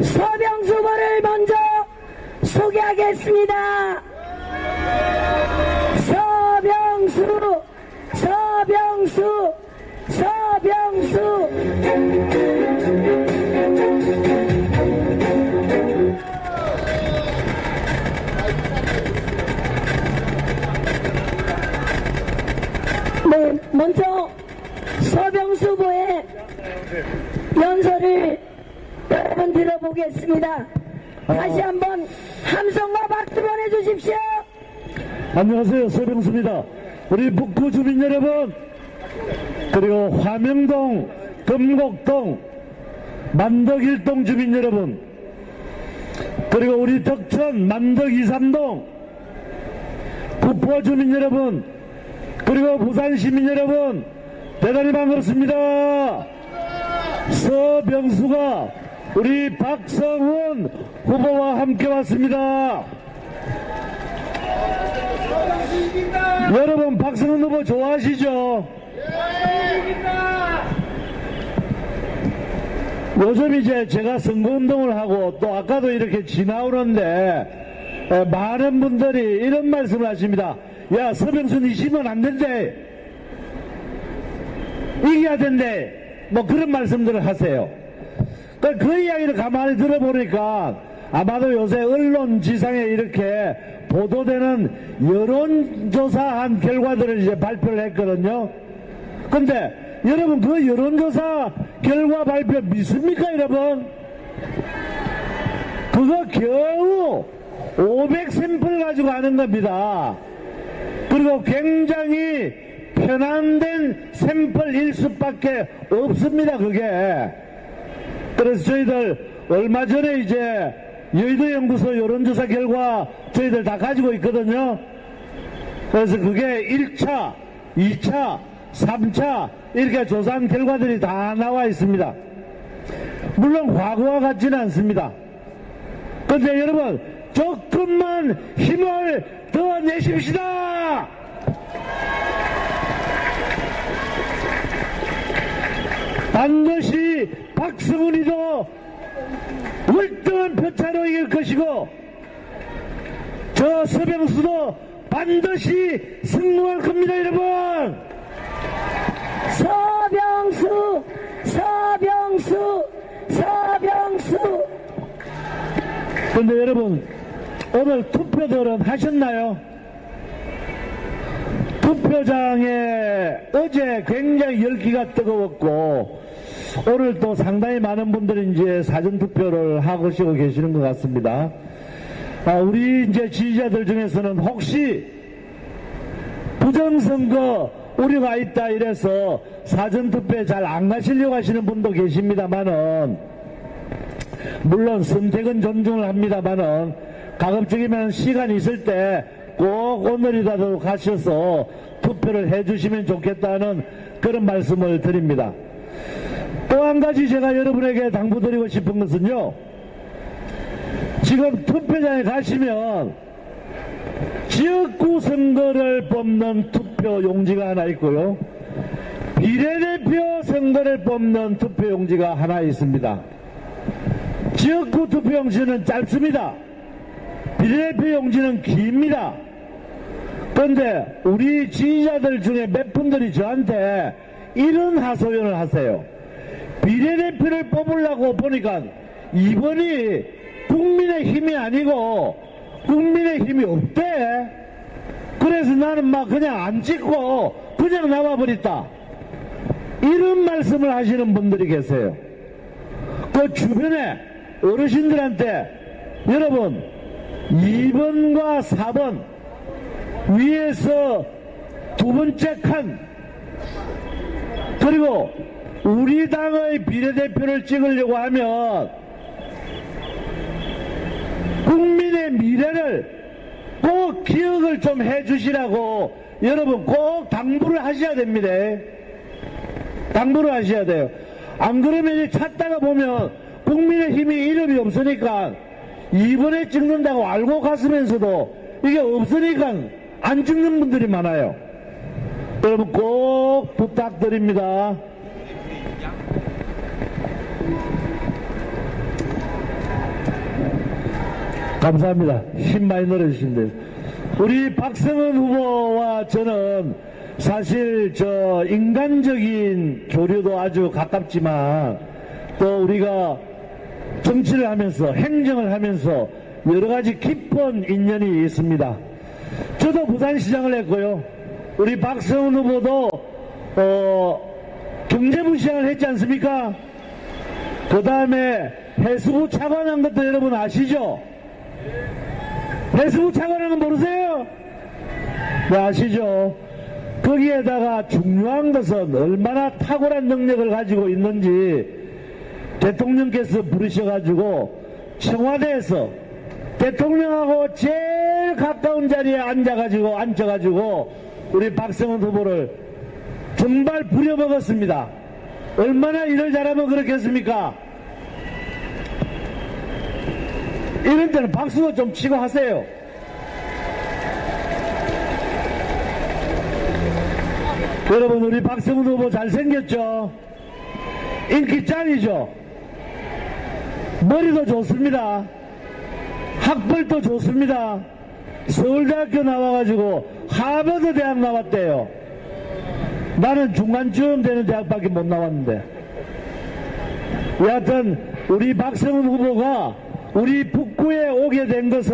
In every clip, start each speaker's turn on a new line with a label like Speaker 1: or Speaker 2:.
Speaker 1: 서병수 후보를 먼저 소개하겠습니다. 서병수 네, 먼저 서병수 후보의 연설을 여러분 들어보겠습니다. 다시 한번 함성과 박수 보내주십시오.
Speaker 2: 안녕하세요, 서병수입니다. 우리 북구 주민 여러분, 그리고 화명동, 금곡동, 만덕일동 주민 여러분, 그리고 우리 덕천, 만덕 2, 3동, 부포 주민 여러분, 그리고 부산 시민 여러분, 대단히 반갑습니다. 서병수가 우리 박성훈 후보와 함께 왔습니다. 여러분, 박성훈 후보 좋아하시죠? 요즘 이제 제가 선거운동을 하고 또 아까도 이렇게 지나오는데 많은 분들이 이런 말씀을 하십니다. 야, 서병수 이시면 안 된대, 이겨야 된대, 뭐 그런 말씀들을 하세요. 그 이야기를 가만히 들어보니까 아마도 요새 언론지상에 이렇게 보도되는 여론조사한 결과들을 이제 발표를 했거든요. 근데 여러분, 그 여론조사 결과 발표 믿습니까, 여러분? 그거 겨우 500샘플 가지고 하는 겁니다. 그리고 굉장히 편안된 샘플일 수밖에 없습니다, 그게. 그래서 저희들 얼마 전에 이제 여의도 연구소 여론조사 결과 저희들 다 가지고 있거든요. 그래서 그게 1차, 2차, 3차 이렇게 조사한 결과들이 다 나와 있습니다. 물론 과거와 같지는 않습니다. 그런데 여러분, 조금만 힘을 더 내십시다. 반드시 박성훈이도 월등한 표차로 이길 것이고, 저 서병수도 반드시 승리할 겁니다, 여러분.
Speaker 1: 서병수.
Speaker 2: 그런데 여러분, 오늘 투표들은 하셨나요? 투표장에 어제 굉장히 열기가 뜨거웠고, 오늘 또 상당히 많은 분들이 이제 사전투표를 하고 계시는 것 같습니다. 우리 이제 지지자들 중에서는 혹시 부정선거 우려가 있다 이래서 사전투표에 잘 안 가시려고 하시는 분도 계십니다만은, 물론 선택은 존중을 합니다만은, 가급적이면 시간이 있을 때 꼭 오늘이라도 가셔서 투표를 해주시면 좋겠다는 그런 말씀을 드립니다. 또 한 가지 제가 여러분에게 당부드리고 싶은 것은요, 지금 투표장에 가시면 지역구 선거를 뽑는 투표 용지가 하나 있고요, 비례대표 선거를 뽑는 투표 용지가 하나 있습니다. 지역구 투표 용지는 짧습니다. 비례대표 용지는 깁니다. 그런데 우리 지지자들 중에 몇 분들이 저한테 이런 하소연을 하세요. 비례대표를 뽑으려고 보니까 이번이 국민의힘이 아니고 국민의힘이 없대. 그래서 나는 막 그냥 안 찍고 그냥 나와버렸다, 이런 말씀을 하시는 분들이 계세요. 그 주변에 어르신들한테 여러분, 2번과 4번 위에서 두 번째 칸, 그리고 우리 당의 비례대표를 찍으려고 하면 국민의 미래를 꼭 기억을 좀 해주시라고 여러분 꼭 당부를 하셔야 됩니다. 당부를 하셔야 돼요. 안 그러면 찾다가 보면 국민의힘이 이름이 없으니까 이번에 찍는다고 알고 갔으면서도 이게 없으니까 안 찍는 분들이 많아요. 여러분 꼭 부탁드립니다. 감사합니다. 힘 많이 넣어주신대요. 우리 박성은 후보와 저는 사실 인간적인 교류도 아주 가깝지만 또 우리가 정치를 하면서 행정을 하면서 여러 가지 깊은 인연이 있습니다. 저도 부산시장을 했고요. 우리 박성은 후보도 경제부 시장을 했지 않습니까? 그 다음에 해수부 차관한 것도 여러분 아시죠? 해수부 차관한 건 모르세요? 네, 아시죠? 거기에다가 중요한 것은 얼마나 탁월한 능력을 가지고 있는지 대통령께서 부르셔가지고 청와대에서 대통령하고 제일 가까운 자리에 앉혀가지고 우리 박성은 후보를 정말 부려먹었습니다. 얼마나 일을 잘하면 그렇겠습니까? 이런 때는 박수도 좀 치고 하세요. 여러분, 우리 박성은 후보 잘생겼죠? 인기 짱이죠? 머리도 좋습니다. 학벌도 좋습니다. 서울대학교 나와가지고 하버드 대학 나왔대요. 나는 중간쯤 되는 대학밖에 못 나왔는데. 여하튼 우리 박성은 후보가 우리 북구에 오게 된 것은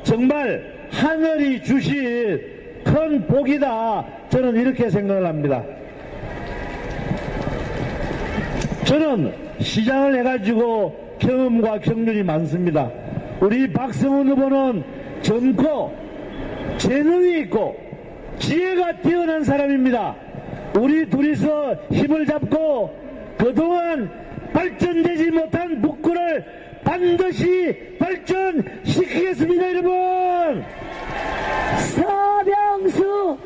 Speaker 2: 정말 하늘이 주신 큰 복이다. 저는 이렇게 생각을 합니다. 저는 시장을 해가지고 경험과 경륜이 많습니다. 우리 박성은 후보는 젊고 재능이 있고 지혜가 뛰어난 사람입니다. 우리 둘이서 힘을 잡고 그동안 발전되지 못한 북구를 반드시 발전시키겠습니다. 여러분,
Speaker 1: 서병수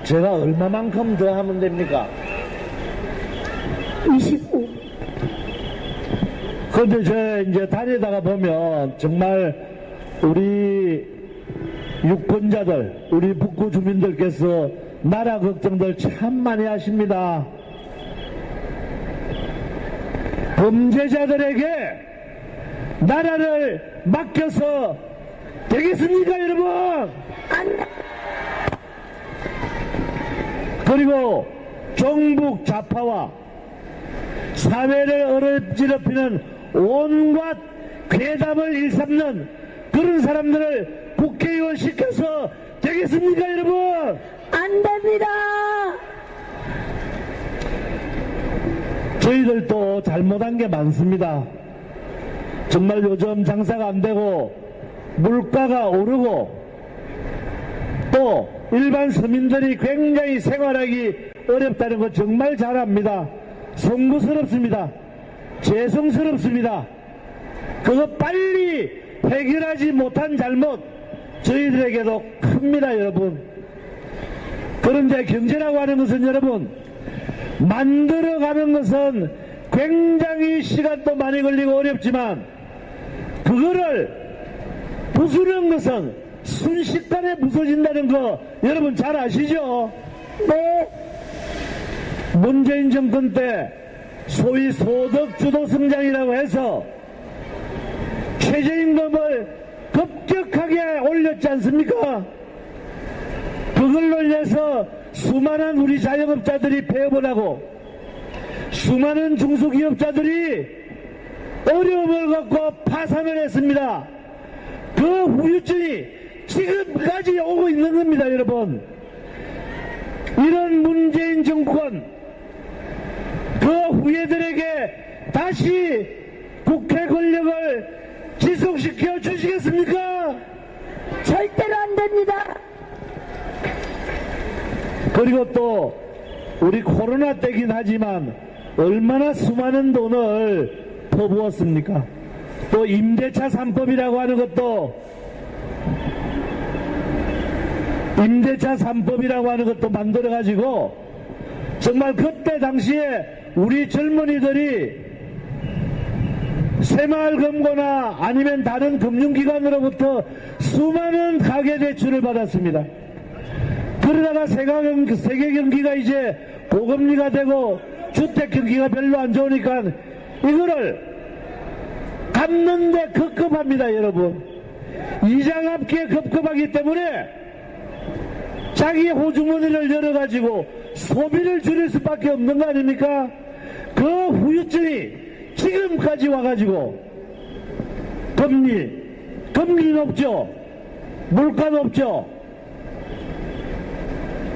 Speaker 2: 제가 얼마만큼 더 하면 됩니까?
Speaker 1: 25.
Speaker 2: 근데 저 이제 다니다가 보면 정말 우리 유권자들, 우리 북구 주민들께서 나라 걱정들 참 많이 하십니다. 범죄자들에게 나라를 맡겨서 되겠습니까, 여러분? 그리고 종북 좌파와 사회를 어지럽히는 온갖 괴담을 일삼는 그런 사람들을 국회의원 시켜서 되겠습니까, 여러분?
Speaker 1: 안 됩니다.
Speaker 2: 저희들도 잘못한 게 많습니다. 정말 요즘 장사가 안 되고 물가가 오르고 또 일반 서민들이 굉장히 생활하기 어렵다는 거 정말 잘 압니다. 송구스럽습니다. 죄송스럽습니다. 그거 빨리 해결하지 못한 잘못 저희들에게도 큽니다, 여러분. 그런데 경제라고 하는 것은 여러분, 만들어가는 것은 굉장히 시간도 많이 걸리고 어렵지만 그거를 부수는 것은 순식간에 부서진다는 거 여러분 잘 아시죠?
Speaker 1: 네.
Speaker 2: 문재인 정권 때 소위 소득주도 성장이라고 해서 최저임금을 급격하게 올렸지 않습니까? 그걸로 인해서 수많은 우리 자영업자들이 폐업을 하고 수많은 중소기업자들이 어려움을 겪고 파산을 했습니다. 그 후유증이 지금까지 오고 있는 겁니다, 여러분. 이런 문재인 정권, 그 후예들에게 다시 국회 권력을 지속시켜 주시겠습니까?
Speaker 1: 절대로 안 됩니다.
Speaker 2: 그리고 또 우리 코로나 때긴 하지만 얼마나 수많은 돈을 퍼부었습니까? 또 임대차 3법이라고 하는 것도 만들어가지고 정말 그때 당시에 우리 젊은이들이 새마을금고나 아니면 다른 금융기관으로부터 수많은 가계대출을 받았습니다. 그러다가 세계 경기가 이제 고금리가 되고 주택 경기가 별로 안 좋으니까 이거를 갚는데 급급합니다, 여러분. 이자갚기에 급급하기 때문에 자기 호주머니를 열어가지고 소비를 줄일 수밖에 없는 거 아닙니까? 그 후유증이 지금까지 와가지고 금리 높죠, 물가 높죠,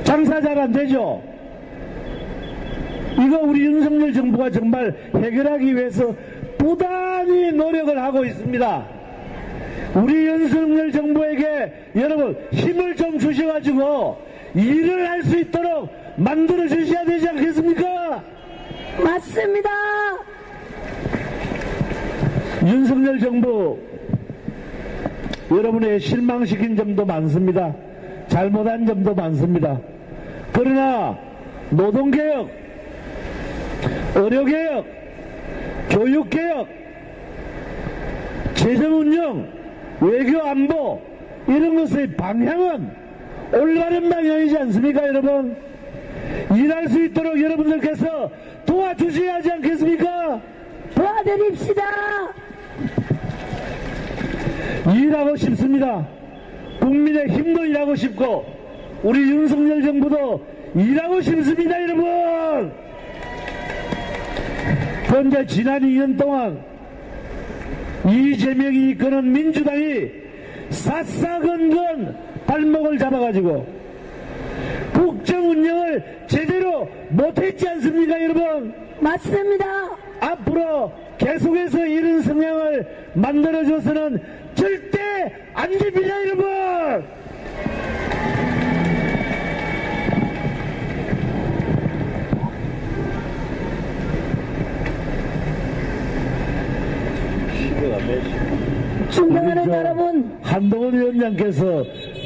Speaker 2: 장사 잘 안 되죠. 이거 우리 윤석열 정부가 정말 해결하기 위해서 부단히 노력을 하고 있습니다. 우리 윤석열 정부에게 여러분 힘을 좀 주셔가지고 일을 할 수 있도록 만들어 주셔야 되지 않겠습니까?
Speaker 1: 맞습니다.
Speaker 2: 윤석열 정부 여러분의 실망시킨 점도 많습니다. 잘못한 점도 많습니다. 그러나 노동개혁, 의료개혁, 교육개혁, 재정운영, 외교안보 이런 것의 방향은 올바른 방향이지 않습니까, 여러분? 일할 수 있도록 여러분들께서 도와주셔야 하지 않겠습니까?
Speaker 1: 도와드립시다.
Speaker 2: 일하고 싶습니다. 국민의 힘도 일하고 싶고 우리 윤석열 정부도 일하고 싶습니다, 여러분. 그런데 지난 2년 동안 이재명이 이끄는 민주당이 사사건건 발목을 잡아가지고 국정 운영을 제대로 못했지 않습니까, 여러분?
Speaker 1: 맞습니다.
Speaker 2: 앞으로 계속해서 이런 성향을 만들어줘서는 절대 안 됩니다, 여러분!
Speaker 1: 존경하는 여러분,
Speaker 2: 한동훈 위원장께서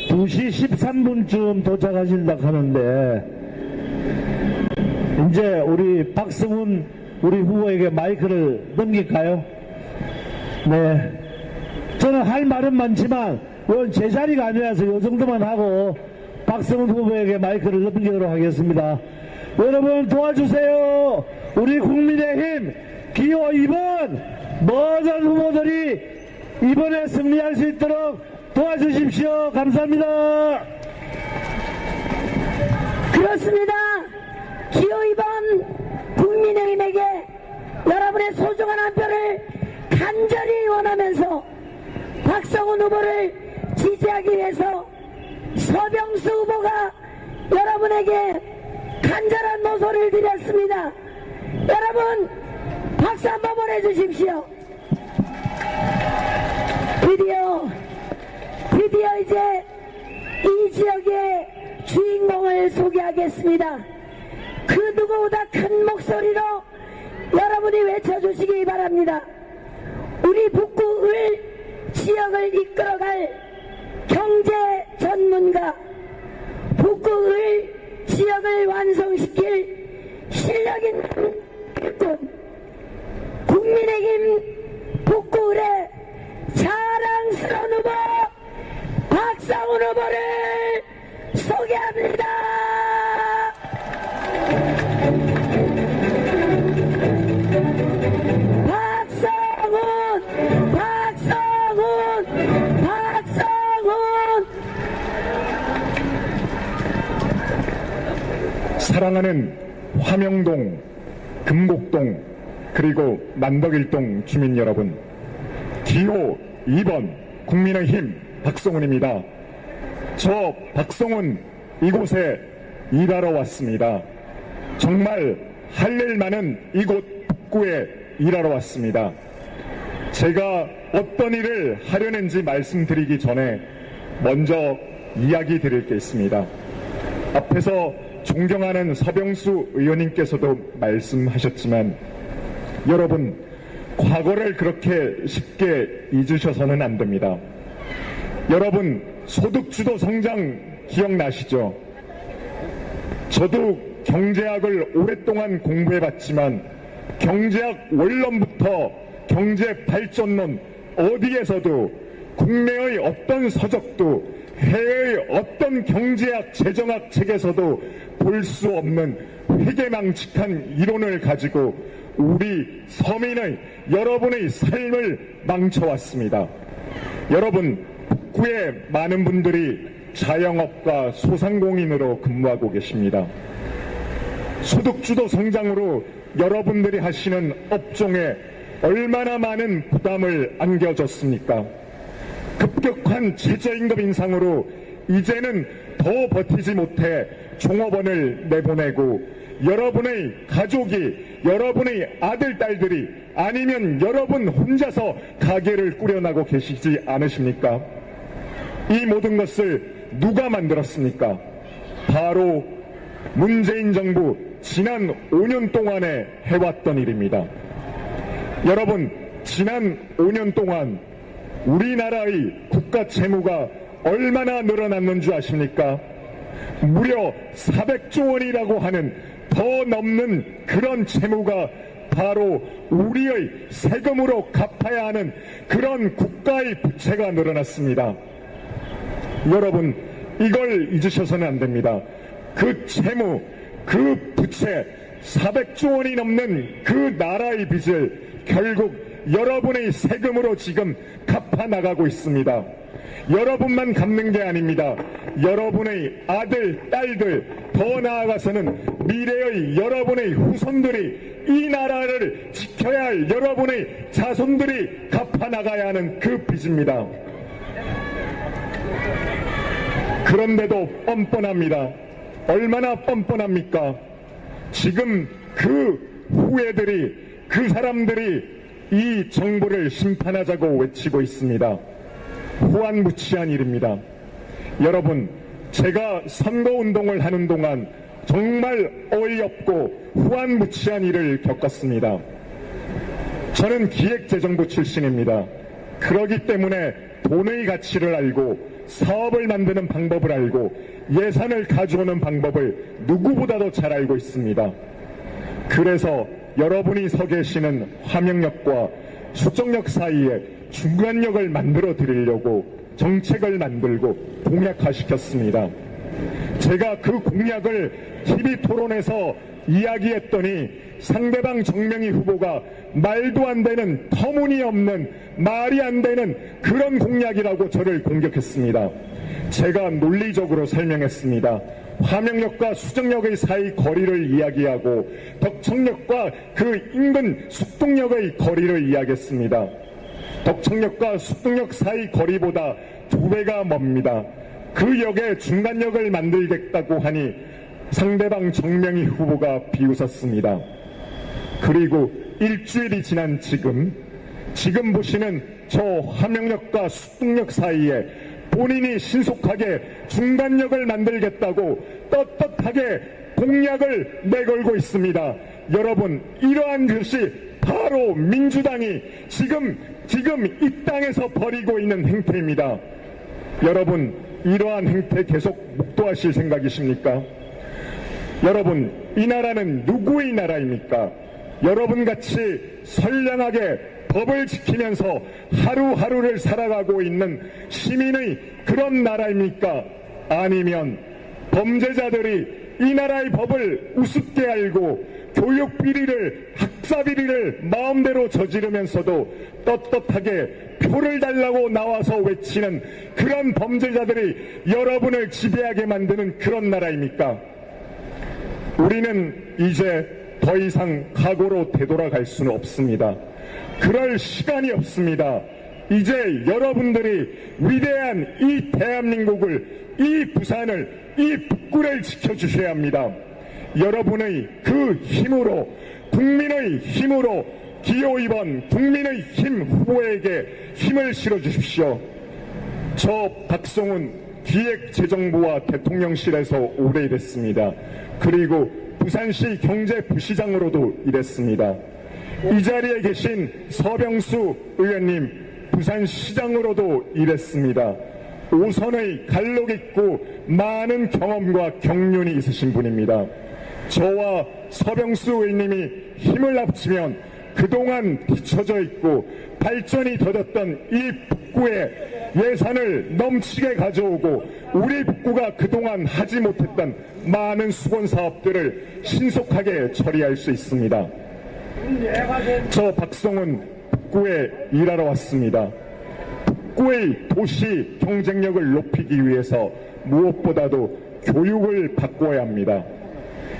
Speaker 2: 2시 13분쯤 도착하신다 하는데 이제 우리 박성훈 우리 후보에게 마이크를 넘길까요? 네. 저는 할 말은 많지만 이건 제 자리가 아니라서 이 정도만 하고 박성훈 후보에게 마이크를 넘기도록 하겠습니다. 여러분 도와주세요. 우리 국민의힘 기호 2번 모든 후보들이 이번에 승리할 수 있도록 도와주십시오. 감사합니다.
Speaker 1: 그렇습니다. 기호 2번 국민의힘에게 여러분의 소중한 한 표를 간절히 원하면서 박성훈 후보를 지지하기 위해서 서병수 후보가 여러분에게 간절한 모소를 드렸습니다. 여러분 박수 한번 보내주십시오. 드디어 이제 이 지역의 주인공을 소개하겠습니다. 그 누구보다 큰 목소리로 여러분이 외쳐주시기 바랍니다. 우리 북구 을 지역을 이끌어갈 경제 전문가, 북구 을 지역을 완성시킬 실력 있는 일꾼, 국민의힘 북구 을의 자랑스러운 후보 박성훈 후보를 소개합니다. 박성훈!
Speaker 3: 사랑하는 화명동, 금곡동, 그리고 만덕일동 주민 여러분, 기호 2번 국민의힘 박성훈입니다. 저 박성훈 이곳에 일하러 왔습니다. 정말 할 일 많은 이곳 북구에 일하러 왔습니다. 제가 어떤 일을 하려는지 말씀드리기 전에 먼저 이야기 드릴 게 있습니다. 앞에서 존경하는 서병수 의원님께서도 말씀하셨지만 여러분, 과거를 그렇게 쉽게 잊으셔서는 안 됩니다. 여러분, 소득주도 성장 기억나시죠? 저도 경제학을 오랫동안 공부해봤지만 경제학 원론부터 경제 발전론 어디에서도 국내의 어떤 서적도 해외의 어떤 경제학, 재정학 책에서도 볼 수 없는 회계망측한 이론을 가지고 우리 서민의, 여러분의 삶을 망쳐왔습니다. 여러분, 북구에 많은 분들이 자영업과 소상공인으로 근무하고 계십니다. 소득주도 성장으로 여러분들이 하시는 업종에 얼마나 많은 부담을 안겨줬습니까? 급격한 최저임금 인상으로 이제는 더 버티지 못해 종업원을 내보내고 여러분의 가족이, 여러분의 아들, 딸들이 아니면 여러분 혼자서 가게를 꾸려나고 계시지 않으십니까? 이 모든 것을 누가 만들었습니까? 바로 문재인 정부 지난 5년 동안에 해왔던 일입니다. 여러분, 지난 5년 동안 우리나라의 국가 채무가 얼마나 늘어났는 줄 아십니까? 무려 400조 원이라고 하는 더 넘는 그런 채무가 바로 우리의 세금으로 갚아야 하는 그런 국가의 부채가 늘어났습니다. 여러분, 이걸 잊으셔서는 안 됩니다. 그 채무, 그 부채, 400조 원이 넘는 그 나라의 빚을 결국 여러분의 세금으로 지금 갚아나가고 있습니다. 여러분만 갚는 게 아닙니다. 여러분의 아들, 딸들, 더 나아가서는 미래의 여러분의 후손들이 이 나라를 지켜야 할 여러분의 자손들이 갚아나가야 하는 그 빚입니다. 그런데도 뻔뻔합니다. 얼마나 뻔뻔합니까? 지금 그 후예들이, 그 사람들이 이 정부를 심판하자고 외치고 있습니다. 후안무치한 일입니다. 여러분, 제가 선거운동을 하는 동안 정말 어이없고 후안무치한 일을 겪었습니다. 저는 기획재정부 출신입니다. 그러기 때문에 돈의 가치를 알고 사업을 만드는 방법을 알고 예산을 가져오는 방법을 누구보다도 잘 알고 있습니다. 그래서 여러분이 서 계시는 화명역과 수정역 사이에 중간역을 만들어 드리려고 정책을 만들고 공약화시켰습니다. 제가 그 공약을 TV 토론에서 이야기했더니 상대방 정명희 후보가 말도 안 되는, 터무니없는, 말이 안 되는 그런 공약이라고 저를 공격했습니다. 제가 논리적으로 설명했습니다. 화명역과 수정역의 사이 거리를 이야기하고 덕청역과 그 인근 숙동역의 거리를 이야기했습니다. 덕청역과 숙동역 사이 거리보다 2배가 멉니다. 그 역에 중간역을 만들겠다고 하니 상대방 정명희 후보가 비웃었습니다. 그리고 일주일이 지난 지금 보시는 저 화명역과 숙동역 사이에 본인이 신속하게 중간역을 만들겠다고 떳떳하게 공약을 내걸고 있습니다. 여러분, 이러한 것이 바로 민주당이 지금 이 땅에서 벌이고 있는 행태입니다. 여러분, 이러한 행태 계속 묵도하실 생각이십니까? 여러분, 이 나라는 누구의 나라입니까? 여러분같이 선량하게 법을 지키면서 하루하루를 살아가고 있는 시민의 그런 나라입니까? 아니면 범죄자들이 이 나라의 법을 우습게 알고 교육 비리를, 학사 비리를 마음대로 저지르면서도 떳떳하게 표를 달라고 나와서 외치는 그런 범죄자들이 여러분을 지배하게 만드는 그런 나라입니까? 우리는 이제 더 이상 과거로 되돌아갈 수는 없습니다. 그럴 시간이 없습니다. 이제 여러분들이 위대한 이 대한민국을, 이 부산을, 이 북구를 지켜주셔야 합니다. 여러분의 그 힘으로, 국민의 힘으로 기호 2번 국민의 힘 후보에게 힘을 실어주십시오. 저 박성훈 기획재정부와 대통령실에서 오래 일했습니다. 그리고 부산시 경제부시장으로도 일했습니다. 이 자리에 계신 서병수 의원님, 부산시장으로도 일했습니다. 5선의 갈록 있고 많은 경험과 경륜이 있으신 분입니다. 저와 서병수 의원님이 힘을 합치면 그동안 뒤처져 있고 발전이 더뎠던 이 북구에 예산을 넘치게 가져오고 우리 북구가 그동안 하지 못했던 많은 수건 사업들을 신속하게 처리할 수 있습니다. 저 박성훈 북구에 일하러 왔습니다. 북구의 도시 경쟁력을 높이기 위해서 무엇보다도 교육을 바꿔야 합니다.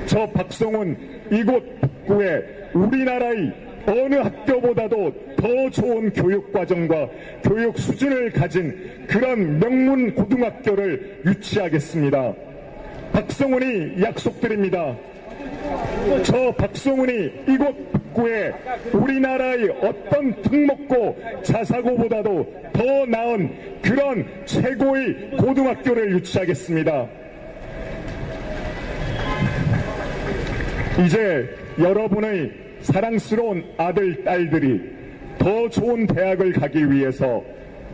Speaker 3: 저 박성훈 이곳 북구에 우리나라의 어느 학교보다도 더 좋은 교육과정과 교육 수준을 가진 그런 명문 고등학교를 유치하겠습니다. 박성훈이 약속드립니다. 저 박성훈이 이곳 북구에 우리나라의 어떤 특목고 자사고보다도 더 나은 그런 최고의 고등학교를 유치하겠습니다. 이제 여러분의 사랑스러운 아들, 딸들이 더 좋은 대학을 가기 위해서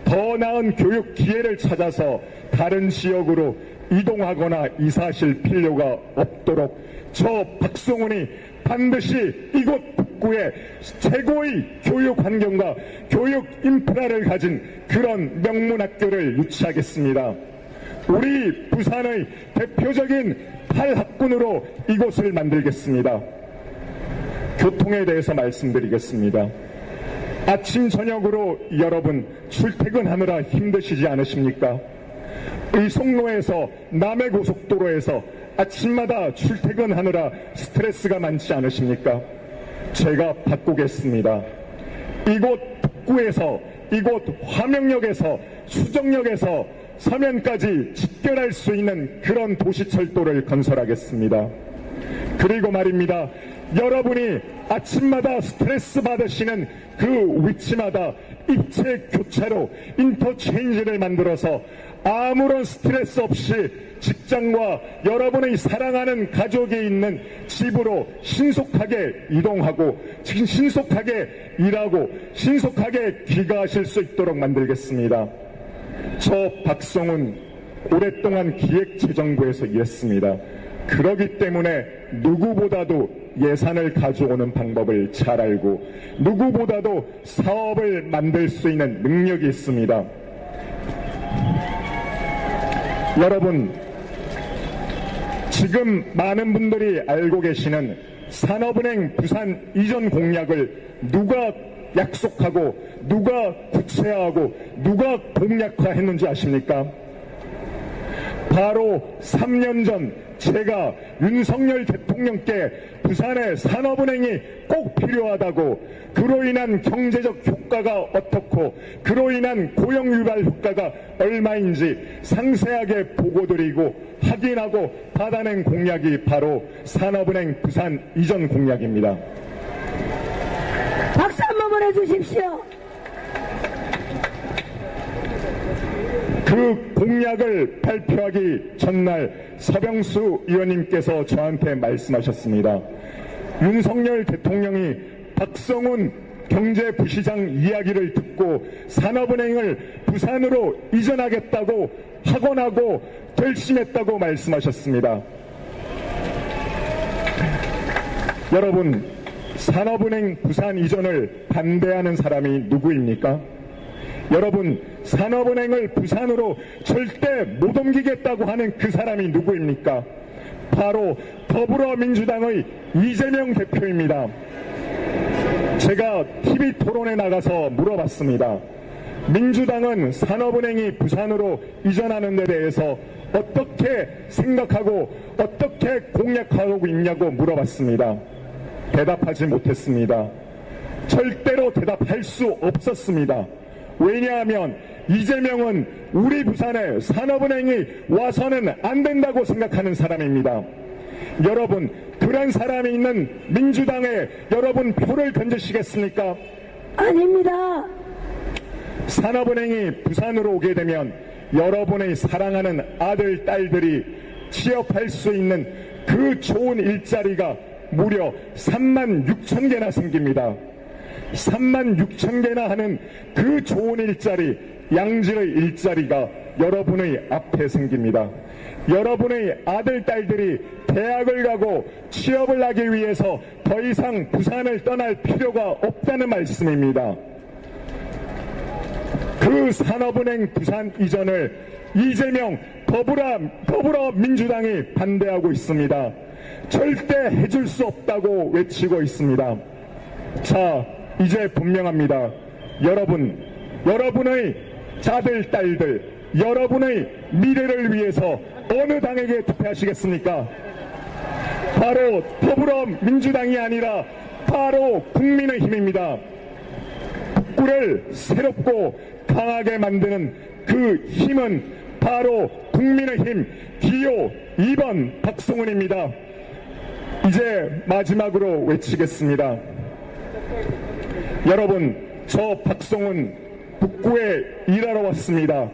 Speaker 3: 더 나은 교육 기회를 찾아서 다른 지역으로 이동하거나 이사하실 필요가 없도록 저 박성훈이 반드시 이곳 북구에 최고의 교육 환경과 교육 인프라를 가진 그런 명문학교를 유치하겠습니다. 우리 부산의 대표적인 8학군으로 이곳을 만들겠습니다. 교통에 대해서 말씀드리겠습니다. 아침 저녁으로 여러분 출퇴근하느라 힘드시지 않으십니까? 의성로에서 남해고속도로에서 아침마다 출퇴근하느라 스트레스가 많지 않으십니까? 제가 바꾸겠습니다. 이곳 북구에서 이곳 화명역에서 수정역에서 서면까지 직결할 수 있는 그런 도시철도를 건설하겠습니다. 그리고 말입니다. 여러분이 아침마다 스트레스 받으시는 그 위치마다 입체 교차로 인터체인지를 만들어서 아무런 스트레스 없이 직장과 여러분의 사랑하는 가족이 있는 집으로 신속하게 이동하고 신속하게 일하고 신속하게 귀가하실 수 있도록 만들겠습니다. 저 박성훈 오랫동안 기획재정부에서 일했습니다. 그러기 때문에 누구보다도 예산을 가져오는 방법을 잘 알고 누구보다도 사업을 만들 수 있는 능력이 있습니다. 여러분, 지금 많은 분들이 알고 계시는 산업은행 부산 이전 공약을 누가 약속하고 누가 구체화하고 누가 공약화했는지 아십니까? 바로 3년 전 제가 윤석열 대통령께 부산의 산업은행이 꼭 필요하다고, 그로 인한 경제적 효과가 어떻고 그로 인한 고용 유발 효과가 얼마인지 상세하게 보고드리고 확인하고 받아낸 공약이 바로 산업은행 부산 이전 공약입니다.
Speaker 1: 박수 한번 보내주십시오.
Speaker 3: 그 공약을 발표하기 전날 서병수 의원님께서 저한테 말씀하셨습니다. 윤석열 대통령이 박성훈 경제부시장 이야기를 듣고 산업은행을 부산으로 이전하겠다고 확언하고 결심했다고 말씀하셨습니다. 여러분, 산업은행 부산 이전을 반대하는 사람이 누구입니까? 여러분, 산업은행을 부산으로 절대 못 옮기겠다고 하는 그 사람이 누구입니까? 바로 더불어민주당의 이재명 대표입니다. 제가 TV 토론에 나가서 물어봤습니다. 민주당은 산업은행이 부산으로 이전하는 데 대해서 어떻게 생각하고 어떻게 공약하고 있냐고 물어봤습니다. 대답하지 못했습니다. 절대로 대답할 수 없었습니다. 왜냐하면 이재명은 우리 부산에 산업은행이 와서는 안 된다고 생각하는 사람입니다. 여러분, 그런 사람이 있는 민주당에 여러분 표를 던지시겠습니까?
Speaker 1: 아닙니다.
Speaker 3: 산업은행이 부산으로 오게 되면 여러분의 사랑하는 아들, 딸들이 취업할 수 있는 그 좋은 일자리가 무려 3만 6천 개나 생깁니다. 3만 6천 개나 하는 그 좋은 일자리, 양질의 일자리가 여러분의 앞에 생깁니다. 여러분의 아들, 딸들이 대학을 가고 취업을 하기 위해서 더 이상 부산을 떠날 필요가 없다는 말씀입니다. 그 그 산업은행 부산 이전을 이재명 더불어민주당이 반대하고 있습니다. 절대 해줄 수 없다고 외치고 있습니다. 자, 이제 분명합니다. 여러분의 자들, 딸들, 여러분의 미래를 위해서 어느 당에게 투표하시겠습니까? 바로 더불어민주당이 아니라 바로 국민의힘입니다. 북구를 새롭고 강하게 만드는 그 힘은 바로 국민의힘 기호 2번 박성훈입니다. 이제 마지막으로 외치겠습니다. 여러분, 저 박성훈 북구에 일하러 왔습니다.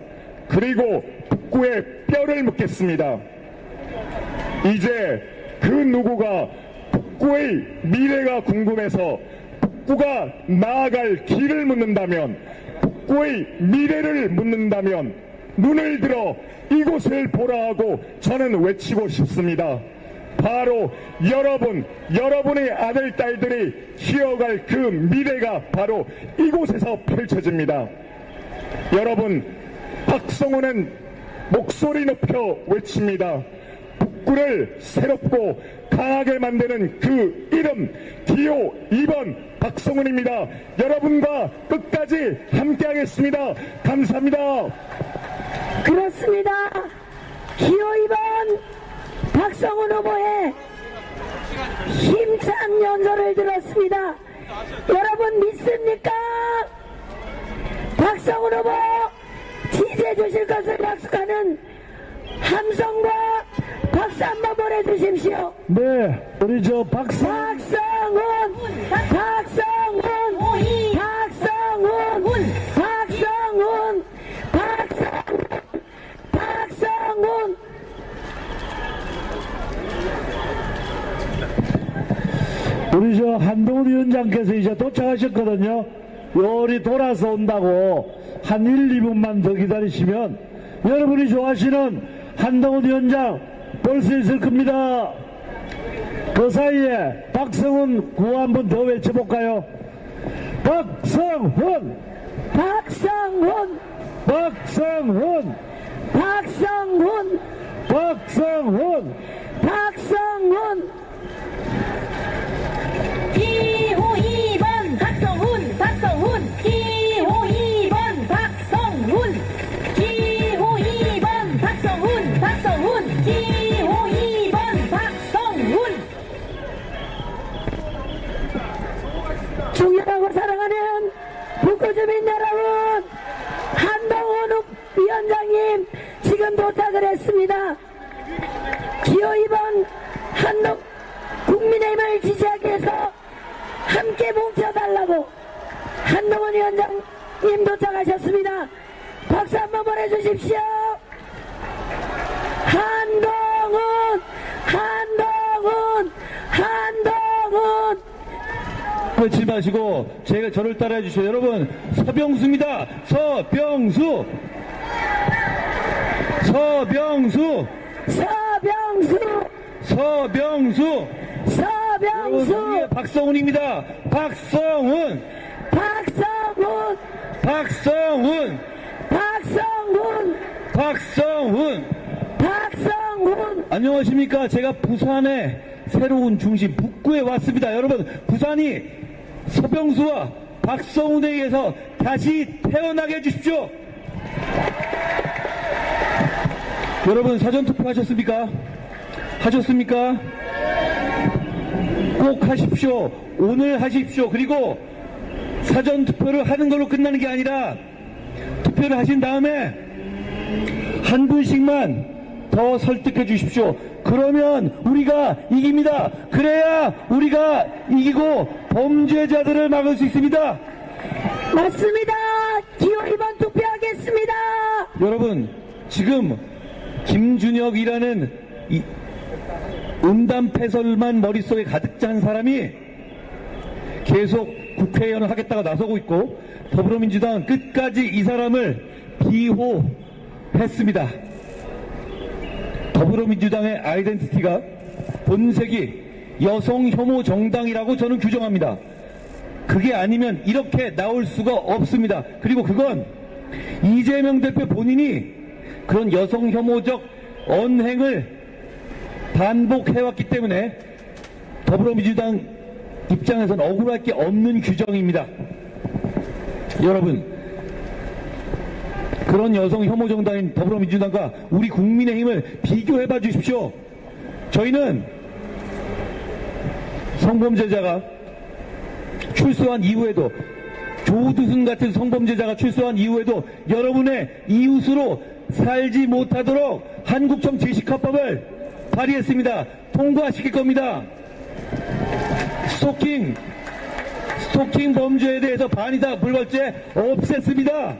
Speaker 3: 그리고 북구에 뼈를 묻겠습니다. 이제 그 누구가 북구의 미래가 궁금해서 북구가 나아갈 길을 묻는다면, 북구의 미래를 묻는다면 눈을 들어 이곳을 보라 하고 저는 외치고 싶습니다. 바로 여러분의 아들, 딸들이 키워갈 그 미래가 바로 이곳에서 펼쳐집니다. 여러분, 박성훈은 목소리 높여 외칩니다. 북구를 새롭고 강하게 만드는 그 이름 기호 2번 박성훈입니다. 여러분과 끝까지 함께하겠습니다. 감사합니다.
Speaker 1: 그렇습니다. 기호 2번 박성훈 후보의 힘찬 연설을 들었습니다. 여러분 믿습니까? 박성훈 후보 지지해 주실 것을 약속하는 함성과 박수 한번 보내주십시오.
Speaker 2: 네, 우리 저 박성훈 우리 저 한동훈 위원장께서 이제 도착하셨거든요. 요리 돌아서 온다고 한 1, 2분만 더 기다리시면 여러분이 좋아하시는 한동훈 위원장 볼 수 있을 겁니다. 그 사이에 박성훈 구호 한번 더 외쳐볼까요? 박성훈!
Speaker 1: 박성훈!
Speaker 2: 박성훈!
Speaker 1: 박성훈!
Speaker 2: 박성훈!
Speaker 1: 박성훈!
Speaker 4: 기호 2번 박성훈 박성훈 기호 2번 박성훈 기호 2번 박성훈 박성훈 기호 2번 박성훈.
Speaker 1: 존경하고 사랑하는 북구주민 여러분, 한동훈 위원장님 지금 도착을 했습니다. 기호 2번 국민의힘을 지지하기 위해서 함께 뭉쳐달라고 한동훈 위원장님 도착하셨습니다. 박수 한번 보내주십시오. 한동훈
Speaker 5: 그렇지 마시고 저를 따라해 주시오. 여러분, 서병수입니다. 서병수. 여러분, 박성훈입니다. 박성훈. 안녕하십니까. 제가 부산의 새로운 중심 북구에 왔습니다. 여러분, 부산이 서병수와 박성훈에 의해서 다시 태어나게 해주십시오. 여러분, 사전투표 하셨습니까? 꼭 하십시오. 오늘 하십시오. 그리고 사전투표를 하는 걸로 끝나는 게 아니라 투표를 하신 다음에 한 분씩만 더 설득해 주십시오. 그러면 우리가 이깁니다. 그래야 우리가 이기고 범죄자들을 막을 수 있습니다.
Speaker 1: 맞습니다. 기호 2번 투표하겠습니다.
Speaker 5: 여러분, 지금 김준혁이라는 이 음담패설만 머릿속에 가득 찬 사람이 계속 국회의원을 하겠다고 나서고 있고, 더불어민주당은 끝까지 이 사람을 비호했습니다. 더불어민주당의 아이덴티티가 본색이 여성 혐오 정당이라고 저는 규정합니다. 그게 아니면 이렇게 나올 수가 없습니다. 그리고 그건 이재명 대표 본인이 그런 여성 혐오적 언행을 반복해왔기 때문에 더불어민주당 입장에서는 억울할 게 없는 규정입니다. 여러분, 그런 여성 혐오 정당인 더불어민주당과 우리 국민의힘을 비교해봐 주십시오. 저희는 성범죄자가 출소한 이후에도, 조두순 같은 성범죄자가 출소한 이후에도 여러분의 이웃으로 살지 못하도록 한국형 제시카법을 발의했습니다. 통과시킬 겁니다. 스토킹 범죄에 대해서 반의사 불벌죄 없앴습니다.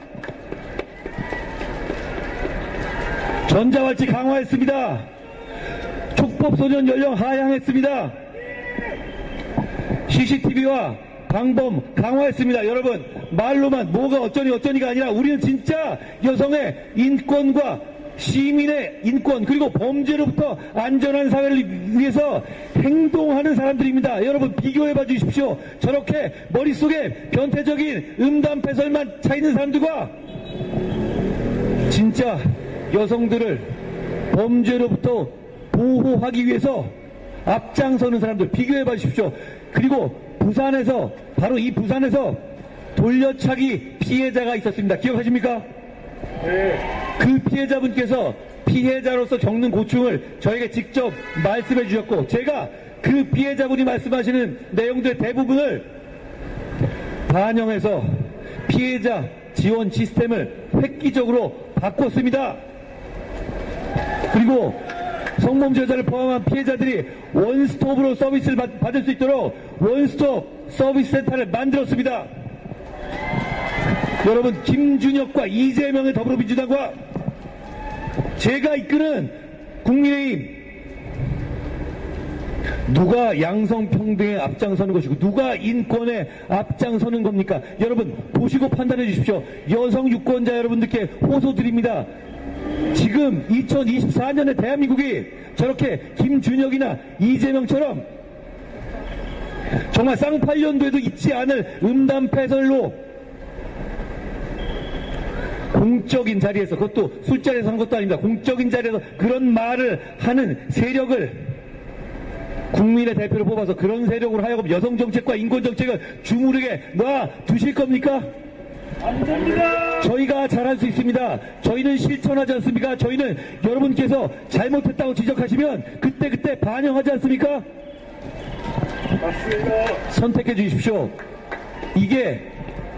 Speaker 5: 전자발찌 강화했습니다. 촉법소년 연령 하향했습니다. CCTV와 방범 강화했습니다. 여러분, 말로만 뭐가 어쩌니가 아니라 우리는 진짜 여성의 인권과 시민의 인권, 그리고 범죄로부터 안전한 사회를 위해서 행동하는 사람들입니다. 여러분, 비교해봐 주십시오. 저렇게 머릿속에 변태적인 음담패설만 차있는 사람들과 진짜 여성들을 범죄로부터 보호하기 위해서 앞장서는 사람들 비교해봐 주십시오. 그리고 부산에서, 바로 이 부산에서 돌려차기 피해자가 있었습니다. 기억하십니까? 네. 그 피해자분께서 피해자로서 겪는 고충을 저에게 직접 말씀해 주셨고, 제가 그 피해자분이 말씀하시는 내용들 대부분을 반영해서 피해자 지원 시스템을 획기적으로 바꿨습니다. 그리고 성범죄자를 포함한 피해자들이 원스톱으로 서비스를 받을 수 있도록 원스톱 서비스 센터를 만들었습니다. 여러분, 김준혁과 이재명의 더불어민주당과 제가 이끄는 국민의힘, 누가 양성평등에 앞장서는 것이고 누가 인권에 앞장서는 겁니까? 여러분, 보시고 판단해 주십시오. 여성 유권자 여러분들께 호소드립니다. 지금 2024년에 대한민국이 저렇게 김준혁이나 이재명처럼 정말 쌍팔년도에도 잊지 않을 음담패설로 공적인 자리에서, 그것도 술자리에서 한 것도 아닙니다. 공적인 자리에서 그런 말을 하는 세력을 국민의 대표를 뽑아서 그런 세력으로 하여금 여성정책과 인권정책을 주무르게 놔두실 겁니까? 안 됩니다. 저희가 잘할 수 있습니다. 저희는 실천하지 않습니까? 저희는 여러분께서 잘못했다고 지적하시면 그때 반영하지 않습니까? 맞습니다. 선택해 주십시오. 이게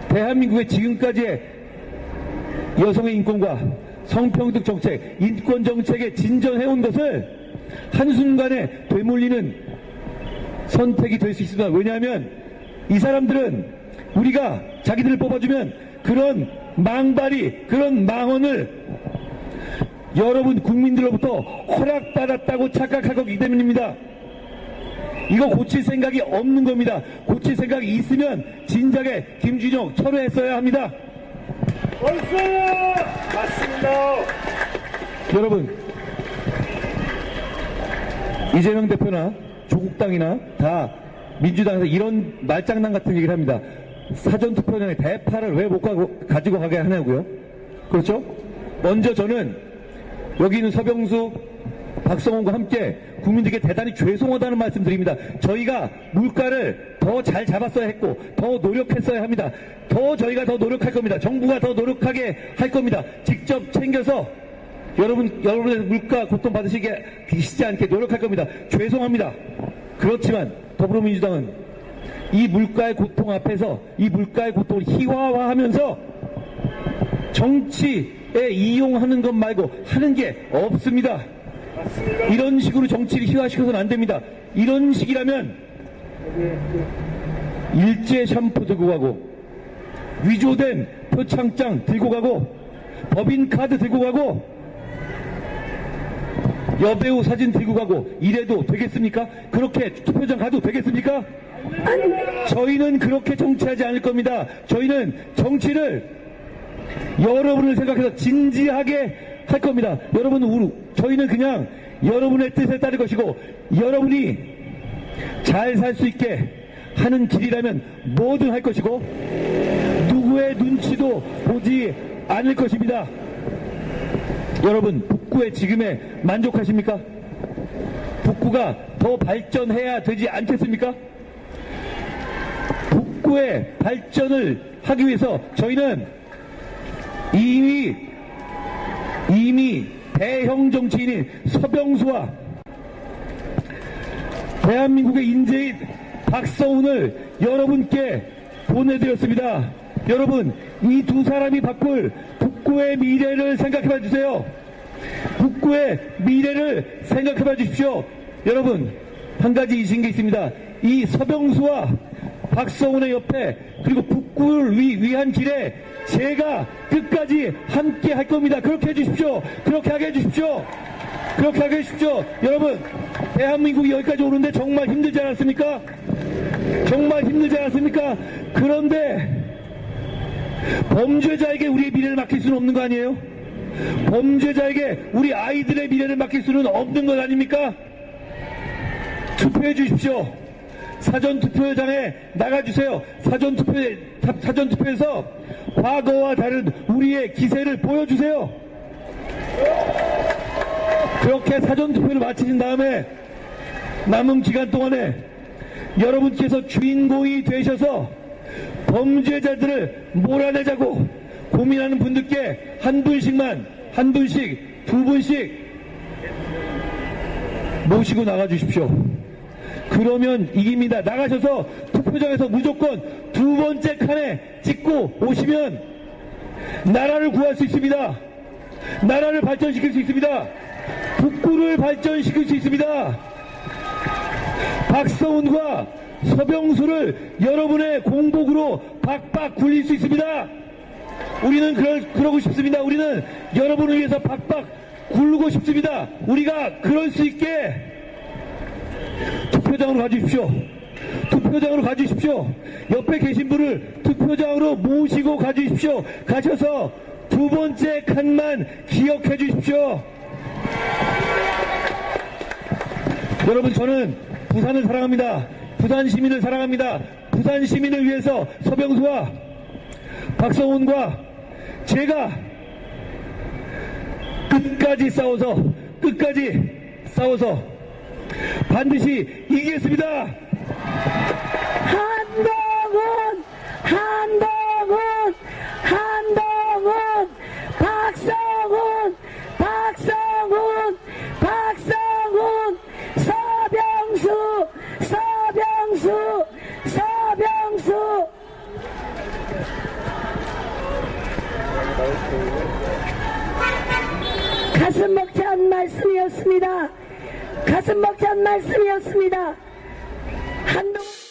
Speaker 5: 대한민국의 지금까지의 여성의 인권과 성평등 정책, 인권 정책에 진전해온 것을 한순간에 되물리는 선택이 될 수 있습니다. 왜냐하면 이 사람들은 우리가 자기들을 뽑아주면 그런 망발이, 그런 망언을 여러분 국민들로부터 허락받았다고 착각할 거기 때문입니다. 이거 고칠 생각이 없는 겁니다. 고칠 생각이 있으면 진작에 김준혁 철회했어야 합니다. 맞습니다. 여러분, 이재명 대표나 조국당이나 다 민주당에서 이런 말장난 같은 얘기를 합니다. 사전투표장에 대파를 왜 못 가지고 가게 하냐고요? 그렇죠? 먼저 저는 여기 있는 서병수, 박성원과 함께 국민들께 대단히 죄송하다는 말씀 드립니다. 저희가 물가를 더 잘 잡았어야 했고 더 노력했어야 합니다. 저희가 더 노력할 겁니다. 정부가 더 노력하게 할 겁니다. 직접 챙겨서 여러분의 물가 고통 받으시지 않게 노력할 겁니다. 죄송합니다. 그렇지만 더불어민주당은 이 물가의 고통 앞에서 이 물가의 고통을 희화화하면서 정치에 이용하는 것 말고 하는 게 없습니다. 맞습니다. 이런 식으로 정치를 희화시켜서는 안 됩니다. 이런 식이라면 일제 샴푸 들고 가고 위조된 표창장 들고 가고 법인카드 들고 가고 여배우 사진 들고 가고 이래도 되겠습니까? 그렇게 투표장 가도 되겠습니까? 저희는 그렇게 정치하지 않을 겁니다. 저희는 정치를 여러분을 생각해서 진지하게 할 겁니다. 저희는 그냥 여러분의 뜻에 따를 것이고 여러분이 잘 살 수 있게 하는 길이라면 뭐든 할 것이고 누구의 눈치도 보지 않을 것입니다. 여러분, 북구의 지금에 만족하십니까? 북구가 더 발전해야 되지 않겠습니까? 북구의 발전을 하기 위해서 저희는 이미 대형 정치인인 서병수와 대한민국의 인재인 박성훈을 여러분께 보내드렸습니다. 여러분, 이 두 사람이 바꿀 북구의 미래를 생각해봐 주세요. 북구의 미래를 생각해봐 주십시오. 여러분, 한 가지 이신 게 있습니다. 이 서병수와 박성훈의 옆에, 그리고 북구를 위한 길에 제가 끝까지 함께 할 겁니다. 그렇게 해주십시오. 그렇게 하게 해주십시오. 그렇게 하게 해주십시오. 여러분, 대한민국이 여기까지 오는데 정말 힘들지 않았습니까? 정말 힘들지 않았습니까? 그런데 범죄자에게 우리의 미래를 맡길 수는 없는 거 아니에요? 범죄자에게 우리 아이들의 미래를 맡길 수는 없는 것 아닙니까? 투표해 주십시오. 사전투표장에 나가주세요. 사전투표에서 과거와 다른 우리의 기세를 보여주세요. 그렇게 사전투표를 마치신 다음에 남은 기간 동안에 여러분께서 주인공이 되셔서 범죄자들을 몰아내자고 고민하는 분들께 한 분씩, 두 분씩 모시고 나가주십시오. 그러면 이깁니다. 나가셔서 투표장에서 무조건 두 번째 칸에 찍고 오시면 나라를 구할 수 있습니다. 나라를 발전시킬 수 있습니다. 북구를 발전시킬 수 있습니다. 박성훈과 서병수를 여러분의 공복으로 박박 굴릴 수 있습니다. 우리는 그러고 싶습니다. 우리는 여러분을 위해서 박박 굴고 싶습니다. 우리가 그럴 수 있게 투표장으로 가주십시오. 투표장으로 가주십시오. 옆에 계신 분을 투표장으로 모시고 가주십시오. 가셔서 두 번째 칸만 기억해 주십시오. 여러분, 저는 부산을 사랑합니다. 부산 시민을 사랑합니다. 부산 시민을 위해서 서병수와 박성훈과 제가 끝까지 싸워서 반드시 이기겠습니다.
Speaker 1: 한동훈, 박성훈, 서병수. 가슴 벅찬 말씀이었습니다. 한동훈